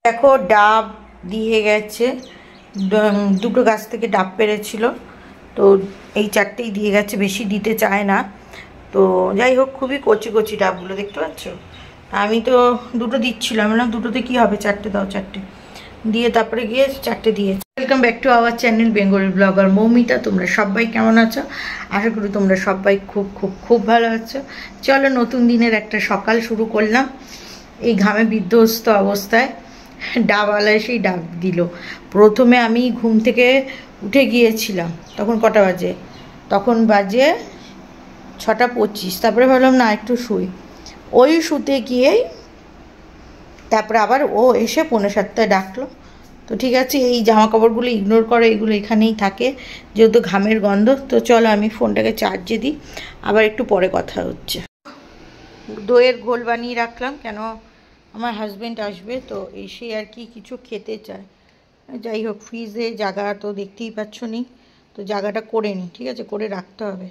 দেখো ডাব দিয়ে গেছে, দুটো গাছ থেকে ডাব পেরেছিল, তো এই চারটেই দিয়ে গেছে, বেশি দিতে চায় না। তো যাই হোক, খুবই কচি কচি ডাবগুলো দেখতে পাচ্ছ। আমি তো দুটো দিচ্ছিলাম, না দুটোতে কি হবে, চারটে দাও, চারটে দিয়ে তারপরে গিয়ে চারটে দিয়েছি। Welcome back to our channel Bengali blogger Moumita. তোমরা সবাই কেমন আছো? আশা করি তোমরা সবাই খুব খুব খুব ভালো আছো। চলো, নতুন দিনের একটা সকাল শুরু করলাম এই ঘামে বিধ্বস্ত অবস্থায়। ডাবওয়ালা এসেই ডাব দিল। প্রথমে আমি ঘুম থেকে উঠে গিয়েছিলাম, তখন কটা বাজে, তখন বাজে 6:25। তারপরে ভাবলাম না একটু শুই, ওই শুতে গিয়েই তারপরে আবার ও এসে 6:45 ডাকলো। তো ঠিক আছে, এই জামা কাপড়গুলো ইগনোর করো, এগুলো এখানেই থাকে যেহেতু ঘামের গন্ধ। তো চলো আমি ফোনটাকে চার্জে দিই, আবার একটু পরে কথা হচ্ছে। দইয়ের ঘোল বানিয়ে রাখলাম, কেন আমার হাজব্যান্ড আসবে, তো এসে আর কি কিছু খেতে চায়। যাই হোক, ফ্রিজে জায়গা তো দেখতেই পাচ্ছ নি, তো জায়গাটা করে নিই, ঠিক আছে, করে রাখতে হবে।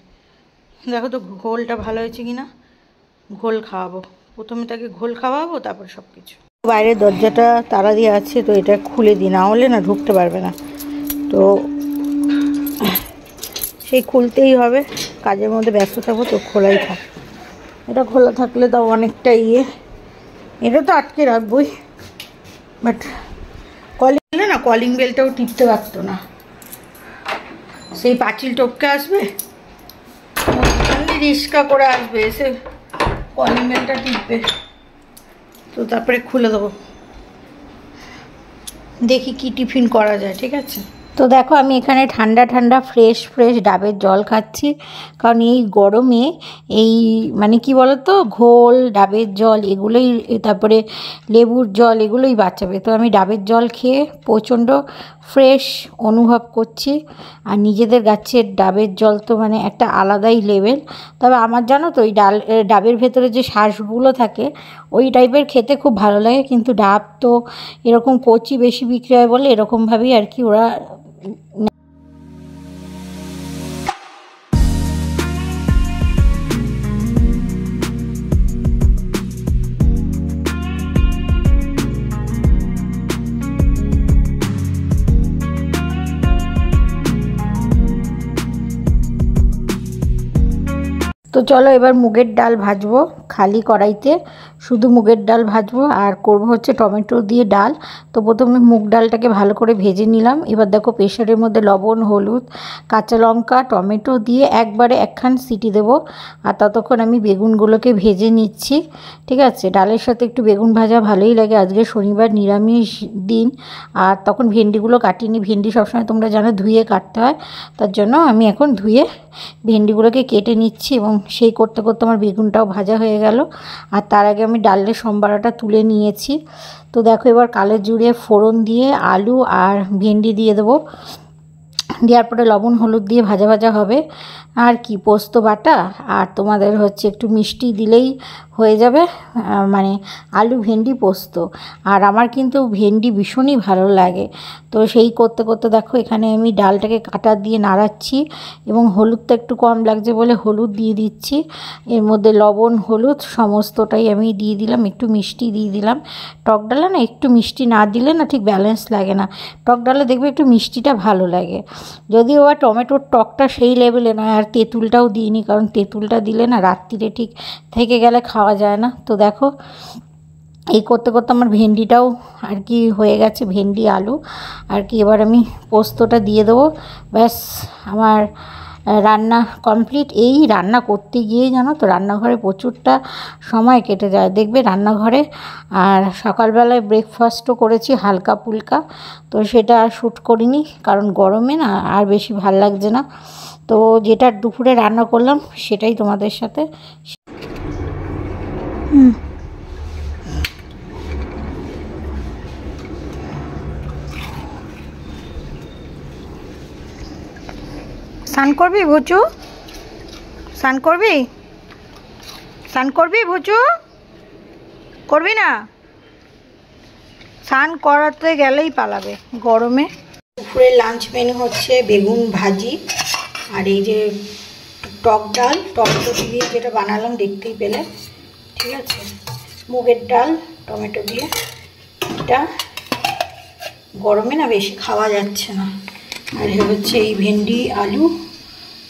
দেখো তো ঘোলটা ভালো হয়েছে কি না। ঘোল খাওয়াবো, প্রথমে তাকে ঘোল খাওয়াবো, তারপর সব কিছু। বাইরের দরজাটা তালা দিয়ে আছে, তো এটা খুলে দিই, না হলে না ঢুকতে পারবে না, তো সেই খুলতেই হবে। কাজের মধ্যে ব্যস্ত থাকবো, তো খোলাই থাক। এটা খোলা থাকলে তাও অনেকটা এটা তো আটকে রাখবোই, বাট কলিং বেল না, কলিং বেলটাও টিপতে পারতো না, সেই পাঁচিল টপকে আসবে, রিস্কা করে আসবে, এসে কলিং বেলটা টিপবে, তো তারপরে খুলে দেবো। দেখি কি টিফিন করা যায়, ঠিক আছে। তো দেখো আমি এখানে ঠান্ডা ঠান্ডা ফ্রেশ ফ্রেশ ডাবের জল খাচ্ছি, কারণ এই গরমে এই মানে কি বলতো, ঘোল ডাবের জল এগুলোই, তারপরে লেবুর জল এগুলোই বাঁচাবে। তো আমি ডাবের জল খেয়ে প্রচণ্ড ফ্রেশ অনুভব করছি। আর নিজেদের গাছের ডাবের জল তো মানে একটা আলাদাই লেভেল। তবে আমার জানো তো ওই ডাবের ভেতরে যে শাঁসগুলো থাকে ওই টাইপের খেতে খুব ভালো লাগে, কিন্তু ডাব তো এরকম কচি বেশি বিক্রি হয় বলে এরকমভাবেই আর কি ওরা। তো চলো এবার মুগের ডাল ভাজবো খালি কড়াইতে, শুধু মুগের ডাল ভাজবো, আর করব হচ্ছে টমেটো দিয়ে ডাল। তো প্রথমে মুগ ডালটাকে ভালো করে ভেজে নিলাম। এবার দেখো প্রেশারের মধ্যে লবণ, হলুদ, কাঁচা লঙ্কা, টমেটো দিয়ে একবারে একখান সিটি দেবো। আর ততক্ষণ আমি বেগুনগুলোকে ভেজে নিচ্ছি, ঠিক আছে। ডালের সাথে একটু বেগুন ভাজা ভালোই লাগে, আজকে শনিবার নিরামিষ দিন। আর তখন ভেন্ডিগুলো কাটিনি, ভেন্ডি সবসময় তোমরা জানো ধুয়ে কাটতে হয়, তার জন্য আমি এখন ধুয়ে ভেন্ডিগুলোকে কেটে নিচ্ছি, এবং সেই করতে করতে আমার বেগুনটাও ভাজা হয়ে গেল। আর তার আগে আমি ডালের সম্বারাটা তুলে নিয়েছি। তো দেখো এবার কালো জিরে ফোড়ন দিয়ে আলু আর ভেন্ডি দিয়ে দেবো, দেওয়ার পরে লবণ হলুদ দিয়ে ভাজা ভাজা হবে। আর কি পোস্ত বাটা আর তোমাদের হচ্ছে একটু মিষ্টি দিলেই হয়ে যাবে, মানে আলু ভেন্ডি পোস্ত। আর আমার কিন্তু ভেন্ডি ভীষণই ভালো লাগে। তো সেই করতে করতে দেখো এখানে আমি ডালটাকে কাটা দিয়ে নাড়াচ্ছি, এবং হলুদটা একটু কম লাগছে বলে হলুদ দিয়ে দিচ্ছি। এর মধ্যে লবণ হলুদ সমস্তটাই আমি দিয়ে দিলাম, একটু মিষ্টি দিয়ে দিলাম। টক ডালে না একটু মিষ্টি না দিলে না ঠিক ব্যালেন্স লাগে না, টক ডালে দেখবে একটু মিষ্টিটা ভালো লাগে। যদিও বা টমেটোর টকটা সেই লেভেলে নয়, আর তেঁতুলটাও দিইনি, কারণ তেঁতুলটা দিলে না রাত্রিরে ঠিক থেকে গেলে খাওয়া যায় না। তো দেখো এই করতে করতে আমার ভেন্ডিটাও আর কি হয়ে গেছে, ভেন্ডি আলু আর কি। এবার আমি পোস্তটা দিয়ে দেবো, ব্যাস আমার রান্না কমপ্লিট। এই রান্না করতে গিয়েই জানো তো রান্নাঘরে প্রচুরটা সময় কেটে যায় দেখবে রান্নাঘরে। আর সকালবেলায় ব্রেকফাস্টও করেছি হালকা ফুলকা, তো সেটা শ্যুট করিনি, কারণ গরমে না আর বেশি ভাল লাগছে না। তো যেটা দুপুরে রান্না করলাম সেটাই তোমাদের সাথে। স্নান করবি ভুচু? স্নান করবি? স্নান করবি ভুচু? করবি না? স্নান করাতে গেলেই পালাবে গরমে। দুপুরের লাঞ্চ মেনু হচ্ছে বেগুন ভাজি, আর এই যে টক ডাল, টমেটো দিয়ে যেটা বানালাম দেখতেই পেলে, ঠিক আছে। মুগের ডাল টমেটো দিয়ে, এটা গরমে না বেশি খাওয়া যাচ্ছে না। আর হচ্ছে এই ভেন্ডি আলু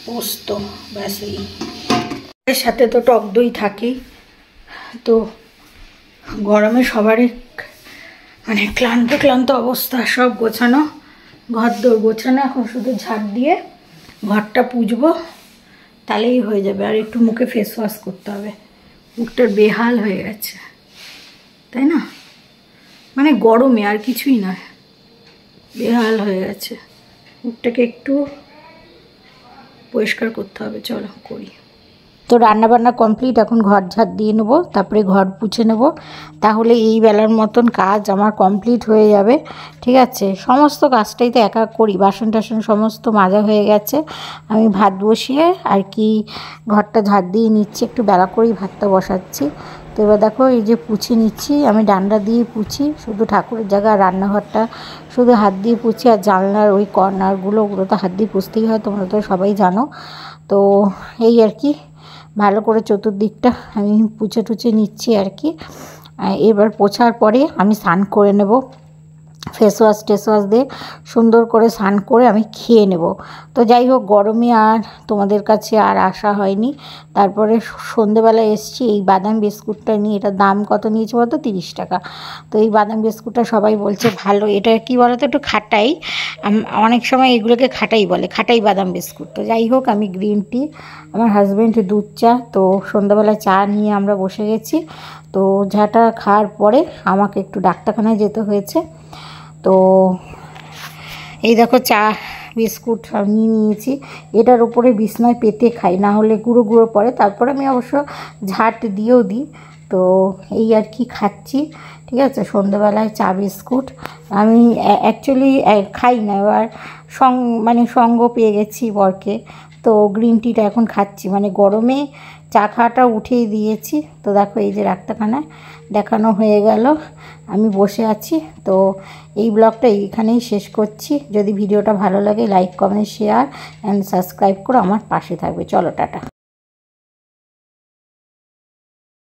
পোস্ত, ব্যাস। এর সাথে তো টক দই থাকেই। তো গরমে সবারই মানে ক্লান্ত অবস্থা, সব গোছানো, ঘর দৌড় গোছানো। এখন শুধু ঝাড় দিয়ে ঘরটা পুছবো, তাহলেই হয়ে যাবে। আর একটু মুখে ফেস ওয়াশ করতে হবে, মুখটার বেহাল হয়ে গেছে, তাই না? মানে গরমে আর কিছুই না, বেহাল হয়ে গেছে। মুখটাকে একটু পরিষ্কার করতে হবে, চলো করি। তো রান্নাবান্না কমপ্লিট, এখন ঘর ঝাড় দিয়ে নেবো, তারপরে ঘর পুছে নেবো, তাহলে এই বেলার মতন কাজ আমার কমপ্লিট হয়ে যাবে। ঠিক আছে, সমস্ত কাজটাই তো একা করি, বাসন টাসন সমস্ত মাজা হয়ে গেছে। আমি ভাত বসিয়ে আর কি ঘরটা ঝাড় দিয়ে নিচ্ছি, একটু বেলা করেই ভাতটা বসাচ্ছি। তো এবার দেখো এই যে পুছে নিচ্ছি, আমি ডান্ডা দিয়ে পুছি শুধু ঠাকুরের জায়গা, রান্নাঘরটা শুধু হাত দিয়ে পুছি। আর জানলার ওই কর্নারগুলো, ওগুলো তো হাত দিয়ে পুছতেই হয়, তোমরা তো সবাই জানো। তো এই আর কি ভালো করে চতুর্দিকটা আমি পুছে টুছে নিচ্ছি আর কি। এবার পোছার পরে আমি স্নান করে নেব, ফেস ওয়াশ টেস ওয়াশ দিয়ে সুন্দর করে স্নান করে আমি খেয়ে নেব। তো যাই হোক, গরমে আর তোমাদের কাছে আর আসা হয়নি। তারপরে সন্ধেবেলা এসছি এই বাদাম বিস্কুটটা নিয়ে। এটার দাম কত নিয়েছে বলতো? 30 টাকা। তো এই বাদাম বিস্কুটটা সবাই বলছে ভালো। এটা কি বলো তো, একটু খাটাই, অনেক সময় এগুলোকে খাটাই বলে, খাটাই বাদাম বিস্কুট। তো যাই হোক, আমি গ্রিন টি, আমার হাজব্যান্ড দুধ চা। তো সন্ধ্যাবেলা চা নিয়ে আমরা বসে গেছি। তো চাটা খাওয়ার পরে আমাকে একটু ডাক্তারখানায় যেতে হয়েছে। তো এই দেখো চা বিস্কুট নিয়ে নিয়েছি। এটার উপরে বিছনায় পেতে খাই, না হলে গুঁড়ো গুঁড়ো পড়ে। তারপরে আমি অবশ্য ঝাঁট দিয়েও দিই। তো এই আর কি খাচ্ছি। ঠিক আছে, সন্ধ্যেবেলায় চা বিস্কুট আমি অ্যাকচুয়ালি খাই না, এবার মানে সঙ্গ পেয়ে গেছি বরকে। তো গ্রিন টিটা এখন খাচ্ছি, মানে গরমে চা খাওয়াটা উঠিয়ে দিয়েছি। তো দেখো এই যে ডাক্তারখানায় দেখানো হয়ে গেল, আমি বসে আছি। তো এই ব্লগটা এইখানেই শেষ করছি। যদি ভিডিওটা ভালো লাগে like comment share and subscribe করে আমার পাশে থাকবে। চলো টাটা।